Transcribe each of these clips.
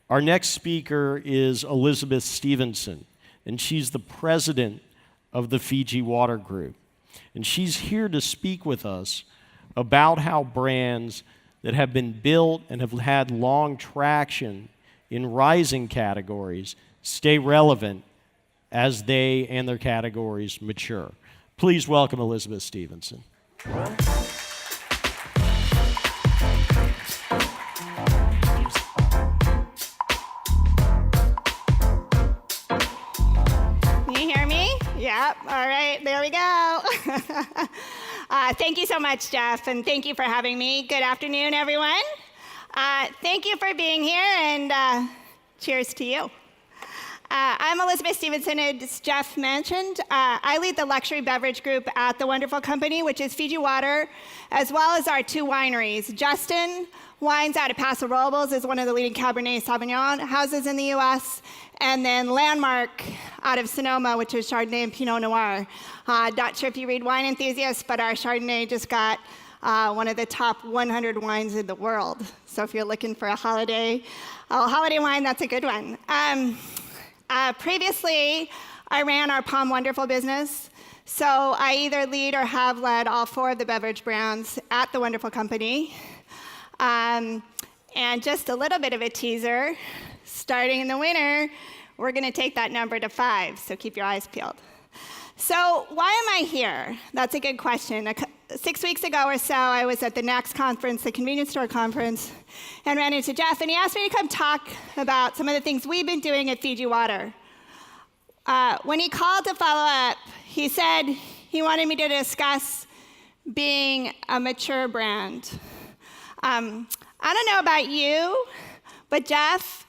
Our next speaker is Elizabeth Stephenson, and she's the president of the Fiji Water Group. And she's here to speak with us about how brands that have been built and have had long traction in rising categories stay relevant as they and their categories mature. Please welcome Elizabeth Stephenson. Can you hear me? Yep. All right, there we go. Thank you so much, Jeff, and thank you for having me. Good afternoon, everyone. Thank you for being here, and cheers to you. I'm Elizabeth Stephenson, as Jeff mentioned. I lead the luxury beverage group at the wonderful company, which is Fiji Water, as well as our two wineries. Justin Wines out of Paso Robles is one of the leading Cabernet Sauvignon houses in the U.S., and then Landmark out of Sonoma, which is Chardonnay and Pinot Noir. Not sure if you read Wine Enthusiasts, but our Chardonnay just got one of the top 100 wines in the world. So if you're looking for a holiday wine, that's a good one. Previously, I ran our Palm Wonderful business, so I either lead or have led all four of the beverage brands at the wonderful company. And just a little bit of a teaser, starting in the winter, we're going to take that number to 5, so keep your eyes peeled. So why am I here? That's a good question. 6 weeks ago or so, I was at the NACS conference, the convenience store conference, and ran into Jeff, and he asked me to come talk about some of the things we've been doing at Fiji Water. When he called to follow up, he said he wanted me to discuss being a mature brand. I don't know about you, but Jeff,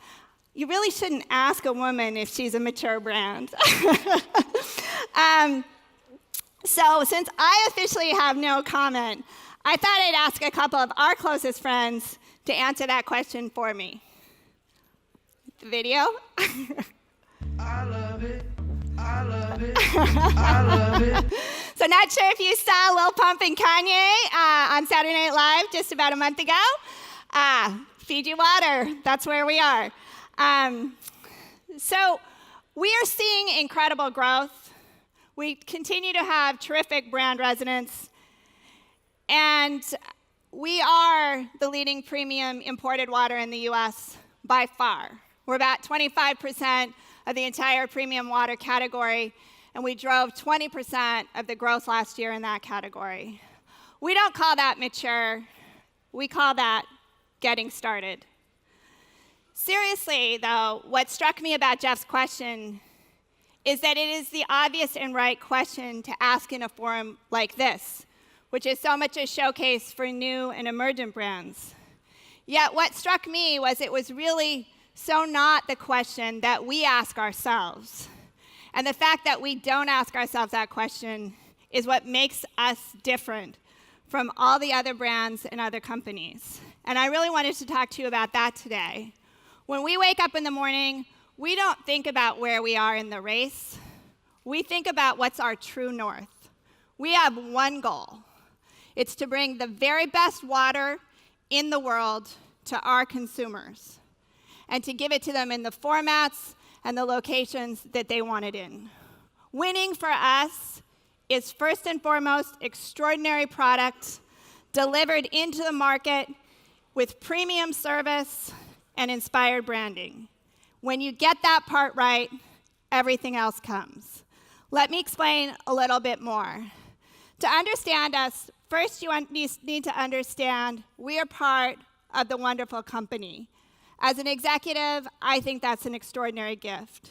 you really shouldn't ask a woman if she's a mature brand. So since I officially have no comment, I thought I'd ask a couple of our closest friends to answer that question for me. The video? I love it. I love it. I love it. So not sure if you saw Lil Pump and Kanye on Saturday Night Live just about a month ago. Fiji Water, that's where we are. So we are seeing incredible growth. We continue to have terrific brand resonance, and we are the leading premium imported water in the U.S. by far. We're about 25% of the entire premium water category, and we drove 20% of the growth last year in that category. We don't call that mature. We call that getting started. Seriously, though, what struck me about Jeff's question is that it is the obvious and right question to ask in a forum like this, which is so much a showcase for new and emergent brands. Yet what struck me was it was really so not the question that we ask ourselves. And the fact that we don't ask ourselves that question is what makes us different from all the other brands and other companies. And I really wanted to talk to you about that today. When we wake up in the morning, we don't think about where we are in the race. We think about what's our true north. We have one goal. It's to bring the very best water in the world to our consumers and to give it to them in the formats and the locations that they want it in. Winning for us is first and foremost extraordinary products delivered into the market with premium service and inspired branding. When you get that part right, everything else comes. Let me explain a little bit more. To understand us, first you need to understand we are part of the wonderful company. As an executive, I think that's an extraordinary gift.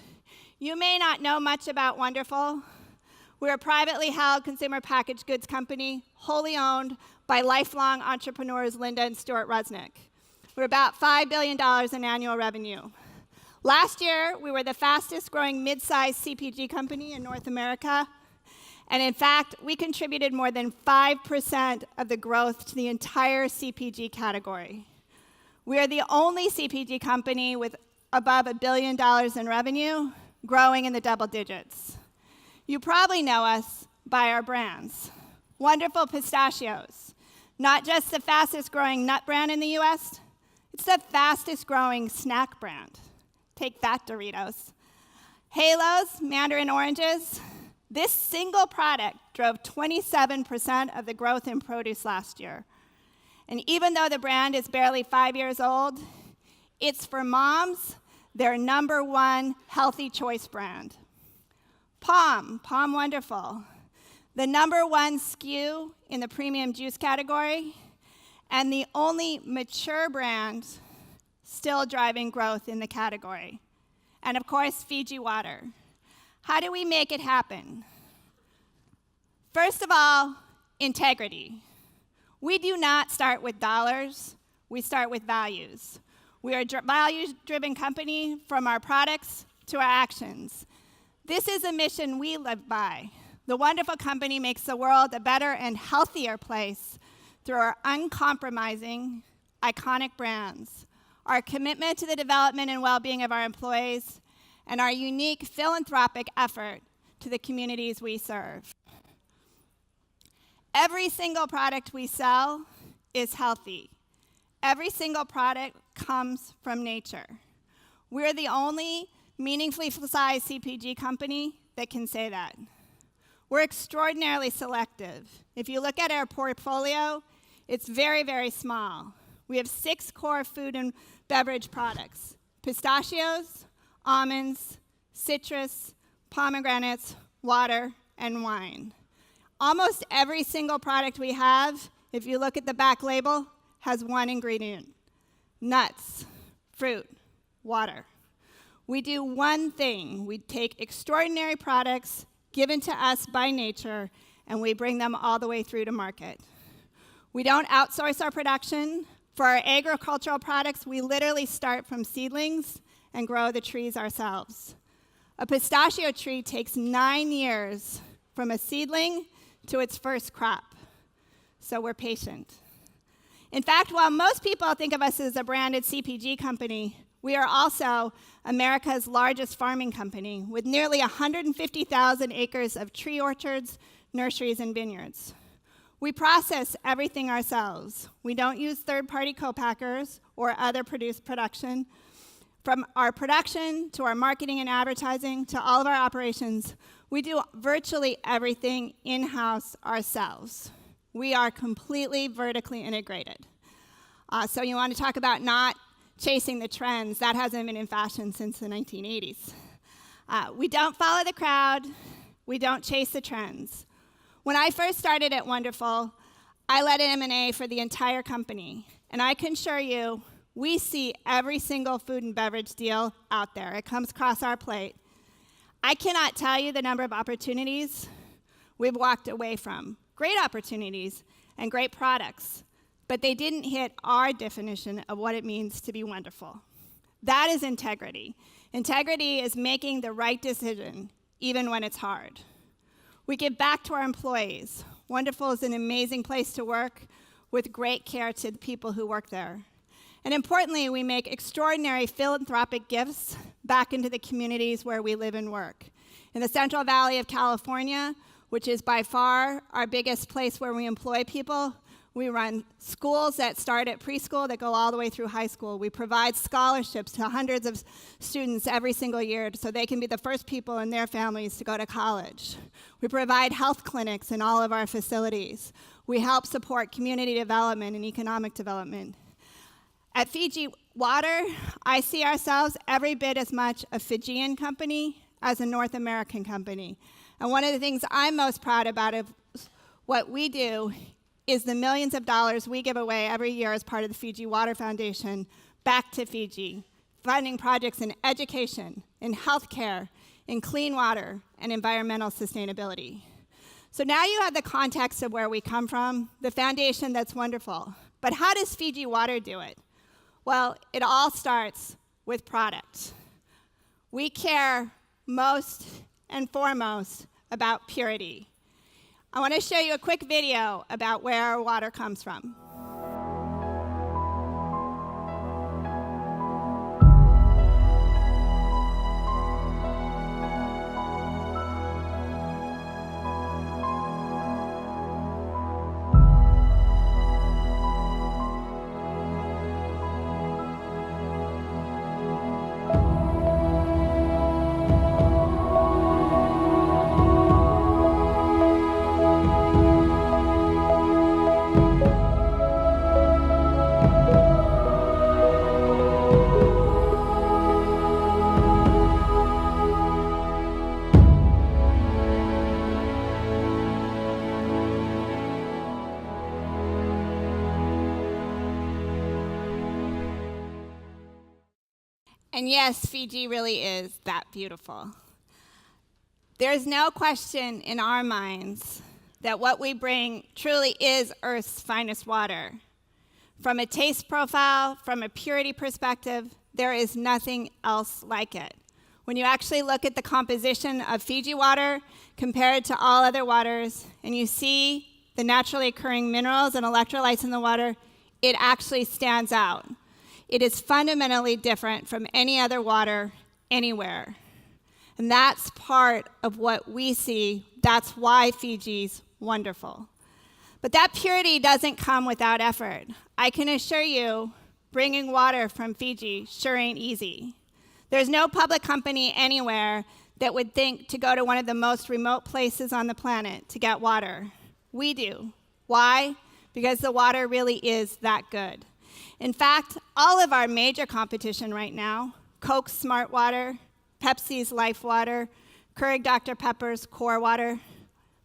You may not know much about Wonderful. We're a privately held consumer packaged goods company, wholly owned by lifelong entrepreneurs Linda and Stuart Rusnick. We're about $5 billion in annual revenue. Last year, we were the fastest growing mid-sized CPG company in North America. And in fact, we contributed more than 5% of the growth to the entire CPG category. We are the only CPG company with above $1 billion in revenue, growing in the double digits. You probably know us by our brands. Wonderful Pistachios, not just the fastest growing nut brand in the US, It's the fastest growing snack brand. Take that, Doritos. Halos, mandarin oranges. This single product drove 27% of the growth in produce last year. And even though the brand is barely 5 years old, it's for moms, their #1 healthy choice brand. Palm Wonderful, the #1 SKU in the premium juice category, and the only mature brand still driving growth in the category. And of course, Fiji water. How do we make it happen? First of all, integrity. We do not start with dollars, we start with values. We are a values-driven company from our products to our actions. This is a mission we live by. The wonderful company makes the world a better and healthier place through our uncompromising, iconic brands, our commitment to the development and well-being of our employees, and our unique philanthropic effort to the communities we serve. Every single product we sell is healthy. Every single product comes from nature. We're the only meaningfully sized CPG company that can say that. We're extraordinarily selective. If you look at our portfolio, it's very, very small. We have 6 core food and beverage products: pistachios, almonds, citrus, pomegranates, water, and wine. Almost every single product we have, if you look at the back label, has one ingredient: nuts, fruit, water. We do one thing. We take extraordinary products given to us by nature, and we bring them all the way through to market. We don't outsource our production. For our agricultural products, we literally start from seedlings and grow the trees ourselves. A pistachio tree takes 9 years from a seedling to its first crop, so we're patient. In fact, while most people think of us as a branded CPG company, we are also America's largest farming company with nearly 150,000 acres of tree orchards, nurseries, and vineyards. We process everything ourselves. We don't use third-party co-packers or other production. From our production to our marketing and advertising to all of our operations, we do virtually everything in-house ourselves. We are completely vertically integrated. So you want to talk about not chasing the trends. That hasn't been in fashion since the 1980s. We don't follow the crowd. We don't chase the trends. When I first started at Wonderful, I led M&A for the entire company. And I can assure you, we see every single food and beverage deal out there. It comes across our plate. I cannot tell you the number of opportunities we've walked away from. Great opportunities and great products, but they didn't hit our definition of what it means to be wonderful. That is integrity. Integrity is making the right decision, even when it's hard. We give back to our employees. Wonderful is an amazing place to work with great care to the people who work there. And importantly, we make extraordinary philanthropic gifts back into the communities where we live and work. In the Central Valley of California, which is by far our biggest place where we employ people, we run schools that start at preschool that go all the way through high school. We provide scholarships to hundreds of students every single year so they can be the first people in their families to go to college. We provide health clinics in all of our facilities. We help support community development and economic development. At Fiji Water, I see ourselves every bit as much a Fijian company as a North American company. And one of the things I'm most proud about of what we do is the millions of dollars we give away every year as part of the Fiji Water Foundation back to Fiji, funding projects in education, in healthcare, in clean water, and environmental sustainability. So now you have the context of where we come from, the foundation that's wonderful. But how does Fiji Water do it? Well, it all starts with product. We care most and foremost about purity. I want to show you a quick video about where our water comes from. And yes, Fiji really is that beautiful. There's no question in our minds that what we bring truly is Earth's finest water. From a taste profile, from a purity perspective, there is nothing else like it. When you actually look at the composition of Fiji water compared to all other waters, and you see the naturally occurring minerals and electrolytes in the water, it actually stands out. It is fundamentally different from any other water anywhere. And that's part of what we see. That's why Fiji's wonderful. But that purity doesn't come without effort. I can assure you, bringing water from Fiji sure ain't easy. There's no public company anywhere that would think to go to one of the most remote places on the planet to get water. We do. Why? Because the water really is that good. In fact, all of our major competition right now, Coke's Smart Water, Pepsi's Life Water, Keurig Dr. Pepper's Core Water,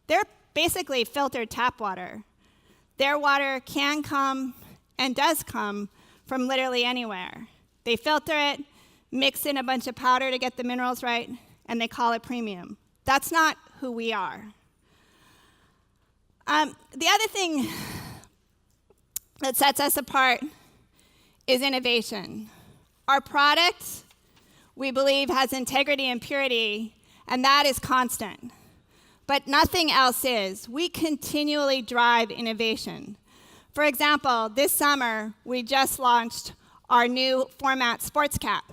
they're basically filtered tap water. Their water can come and does come from literally anywhere. They filter it, mix in a bunch of powder to get the minerals right, and they call it premium. That's not who we are. The other thing that sets us apart is innovation. Our product, we believe, has integrity and purity, and that is constant. But nothing else is. We continually drive innovation. For example, this summer, we just launched our new format sports cap.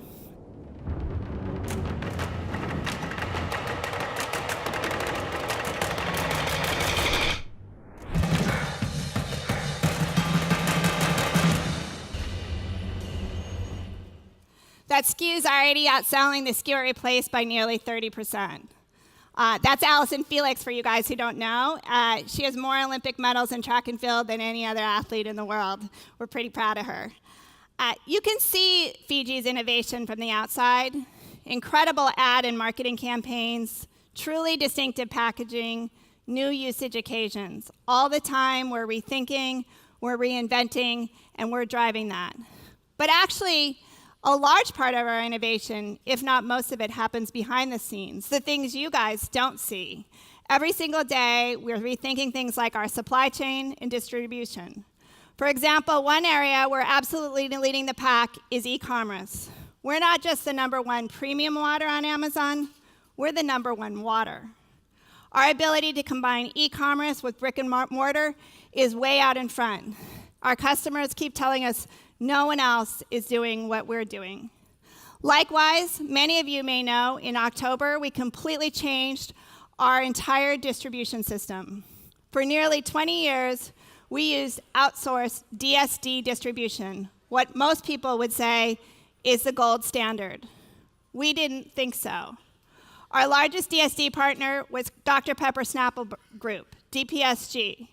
That SKU is already outselling the SKU it replaced by nearly 30%. That's Allison Felix, for you guys who don't know. She has more Olympic medals in track and field than any other athlete in the world. We're pretty proud of her. You can see Fiji's innovation from the outside. Incredible ad and marketing campaigns, truly distinctive packaging, new usage occasions. All the time, we're rethinking, we're reinventing, and we're driving that. But actually, a large part of our innovation, if not most of it, happens behind the scenes, the things you guys don't see. Every single day, we're rethinking things like our supply chain and distribution. For example, one area we're absolutely leading the pack is e-commerce. We're not just the #1 premium water on Amazon, we're the #1 water. Our ability to combine e-commerce with brick and mortar is way out in front. Our customers keep telling us no one else is doing what we're doing. Likewise, many of you may know, in October, we completely changed our entire distribution system. For nearly 20 years, we used outsourced DSD distribution, what most people would say is the gold standard. We didn't think so. Our largest DSD partner was Dr. Pepper Snapple Group, DPSG.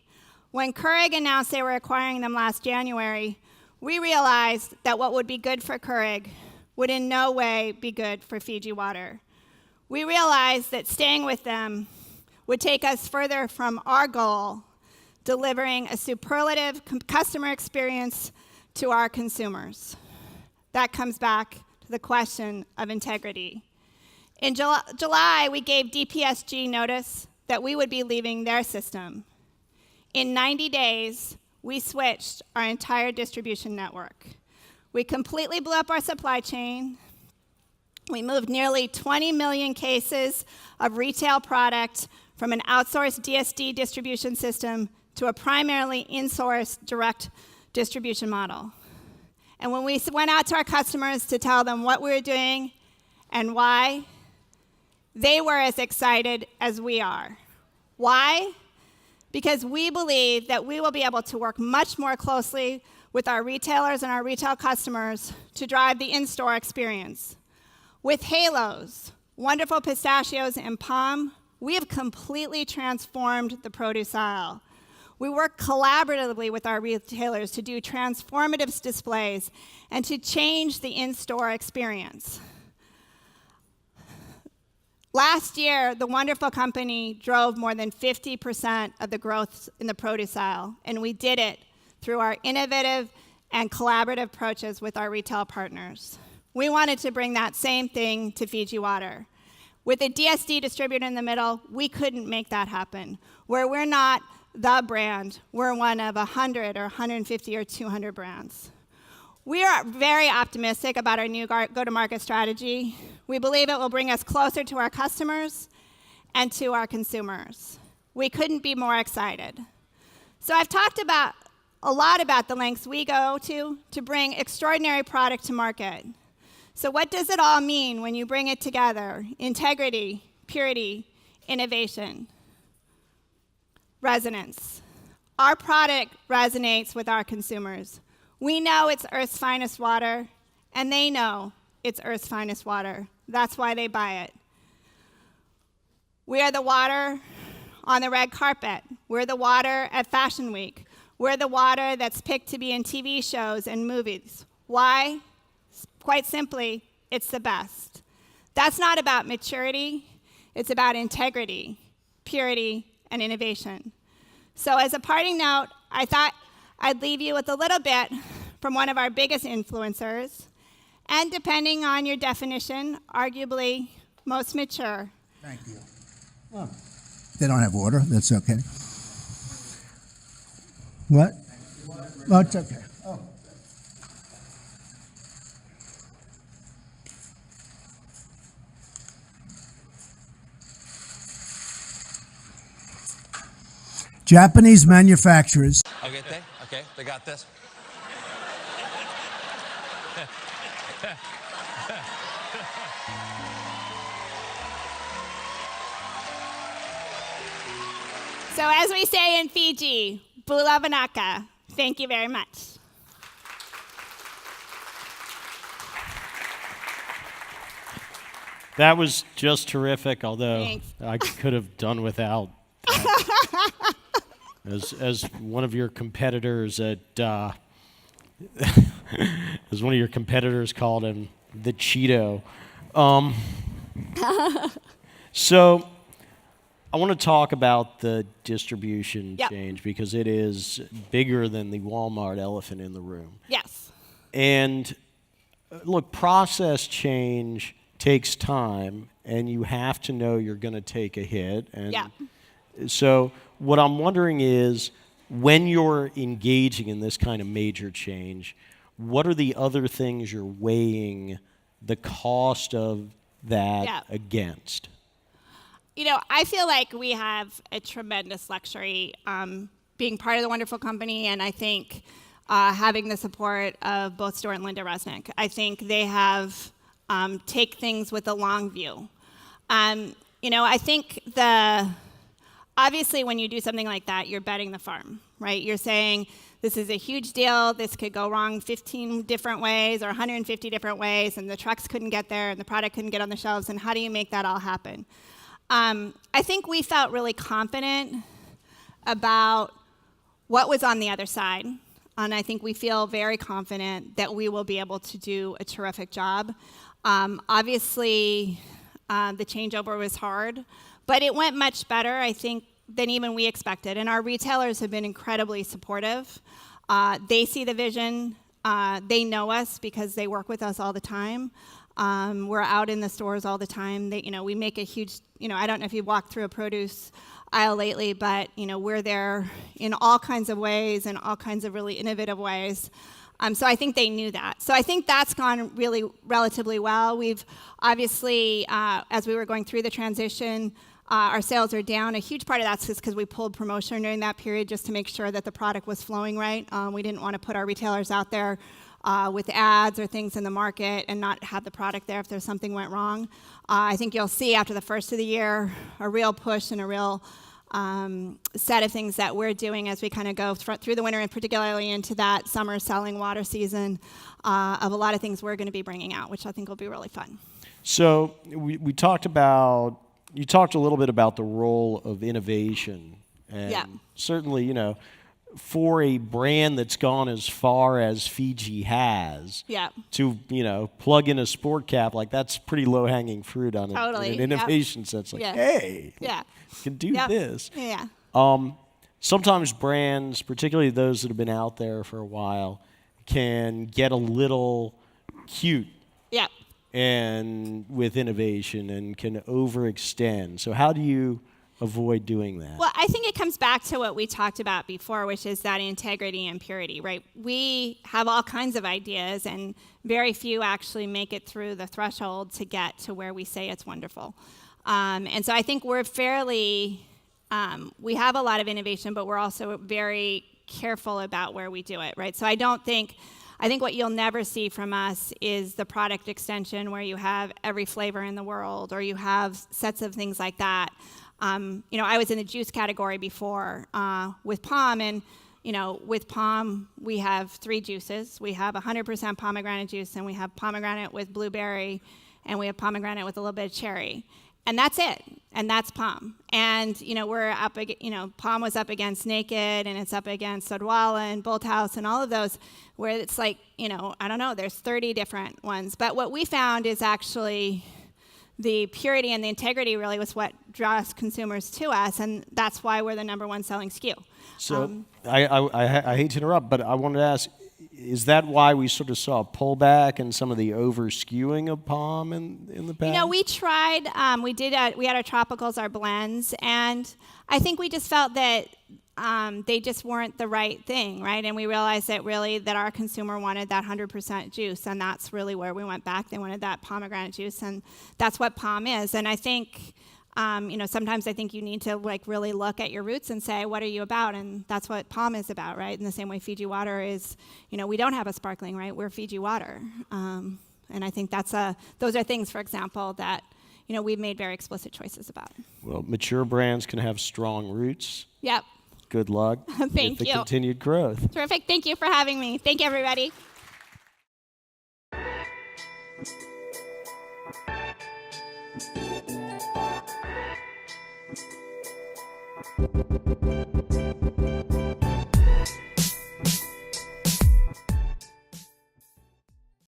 When Keurig announced they were acquiring them last January, we realized that what would be good for Keurig would in no way be good for Fiji water. We realized that staying with them would take us further from our goal, delivering a superlative customer experience to our consumers. That comes back to the question of integrity. In July, we gave DPSG notice that we would be leaving their system. In 90 days, we switched our entire distribution network. We completely blew up our supply chain. We moved nearly 20 million cases of retail product from an outsourced DSD distribution system to a primarily in-sourced direct distribution model. And when we went out to our customers to tell them what we were doing and why, they were as excited as we are. Why? Because we believe that we will be able to work much more closely with our retailers and our retail customers to drive the in-store experience. With Halos, wonderful pistachios, and palm, we have completely transformed the produce aisle. We work collaboratively with our retailers to do transformative displays and to change the in-store experience. Last year, the wonderful company drove more than 50% of the growth in the produce aisle, and we did it through our innovative and collaborative approaches with our retail partners. We wanted to bring that same thing to Fiji water. With a DSD distributor in the middle, we couldn't make that happen. Where we're not the brand, we're one of 100 or 150 or 200 brands. We are very optimistic about our new go-to-market strategy. We believe it will bring us closer to our customers and to our consumers. We couldn't be more excited. So I've talked a lot about the lengths we go to bring extraordinary product to market. So what does it all mean when you bring it together? Integrity, purity, innovation, resonance. Our product resonates with our consumers. We know it's Earth's finest water, and they know it's Earth's finest water. That's why they buy it. We are the water on the red carpet. We're the water at Fashion Week. We're the water that's picked to be in TV shows and movies. Why? Quite simply, it's the best. That's not about maturity. It's about integrity, purity, and innovation. So as a parting note, I thought I'd leave you with a little bit from one of our biggest influencers, and depending on your definition, arguably most mature. Thank you. Oh. They don't have water. That's okay. What? Oh, it's okay. Oh. Japanese manufacturers. Okay, they got this. So as we say in Fiji, bula vanaka. Thank you very much. That was just terrific, although Thanks. I could have done without that. As one of your competitors at, as one of your competitors called him, the Cheeto. So I want to talk about the distribution Yep. change because it is bigger than the Walmart elephant in the room. Yes. And look, process change takes time, and you have to know you're going to take a hit. And Yeah. so what I'm wondering is, when you're engaging in this kind of major change, what are the other things you're weighing the cost of that Yeah. against? You know, I feel like we have a tremendous luxury being part of the wonderful company, and I think having the support of both Stuart and Linda Resnick. I think they have take things with a long view. You know, I think obviously when you do something like that, you're betting the farm, right? You're saying, this is a huge deal, this could go wrong 15 different ways or 150 different ways, and the trucks couldn't get there, and the product couldn't get on the shelves, and how do you make that all happen? I think we felt really confident about what was on the other side, and I think we feel very confident that we will be able to do a terrific job. Obviously, the changeover was hard, but it went much better, I think, than even we expected, and our retailers have been incredibly supportive. They see the vision. They know us because they work with us all the time. We're out in the stores all the time. We make a huge, I don't know if you've walked through a produce aisle lately, but, we're there in all kinds of ways and all kinds of really innovative ways. So I think they knew that. So I think that's gone really relatively well. We've obviously, as we were going through the transition, our sales are down. A huge part of that's just because we pulled promotion during that period just to make sure that the product was flowing right. We didn't want to put our retailers out there with ads or things in the market and not have the product there if there's something went wrong. I think you'll see after the first of the year a real push and a real set of things that we're doing as we kind of go through the winter and particularly into that summer selling water season of a lot of things we're going to be bringing out, which I think will be really fun. So we talked about, you talked a little bit about the role of innovation. And Yeah. certainly, for a brand that's gone as far as Fiji has, Yeah. to, plug in a sport cap, like that's pretty low-hanging fruit on Totally, an innovation sense. Like, Yeah. hey, Yeah. you can do Yep. this. Yeah. Sometimes brands, particularly those that have been out there for a while, can get a little cute Yeah. and with innovation and can overextend. So how do you avoid doing that? Well, I think it comes back to what we talked about before, which is that integrity and purity, right? We have all kinds of ideas, and very few actually make it through the threshold to get to where we say it's wonderful. And so I think we're fairly, we have a lot of innovation, but we're also very careful about where we do it, right? So I think what you'll never see from us is the product extension where you have every flavor in the world, or you have sets of things like that. I was in the juice category before with POM, and with POM we have 3 juices. We have 100% pomegranate juice, and we have pomegranate with blueberry, and we have pomegranate with a little bit of cherry, and that's it. And that's POM. And we're up, POM was up against Naked, and it's up against Sodwalla and Bolthouse and all of those, where it's like, I don't know, there's 30 different ones. But what we found is actually the purity and the integrity really was what draws consumers to us, and that's why we're the #1 selling SKU. So I hate to interrupt, but I wanted to ask, is that why we sort of saw a pullback in some of the over-skewing of POM in the past? We tried, we had our tropicals, our blends, and I think we just felt that they just weren't the right thing, right? And we realized that really that our consumer wanted that 100% juice, and that's really where we went back. They wanted that pomegranate juice, and that's what POM is. And I think, sometimes I think you need to really look at your roots and say, what are you about? And that's what POM is about, right? In the same way Fiji water is, we don't have a sparkling, right? We're Fiji water. And I think those are things, for example, that, we've made very explicit choices about. Well, mature brands can have strong roots. Yep. Good luck Thank with the you. continued growth. Terrific. Thank you for having me. Thank you, everybody.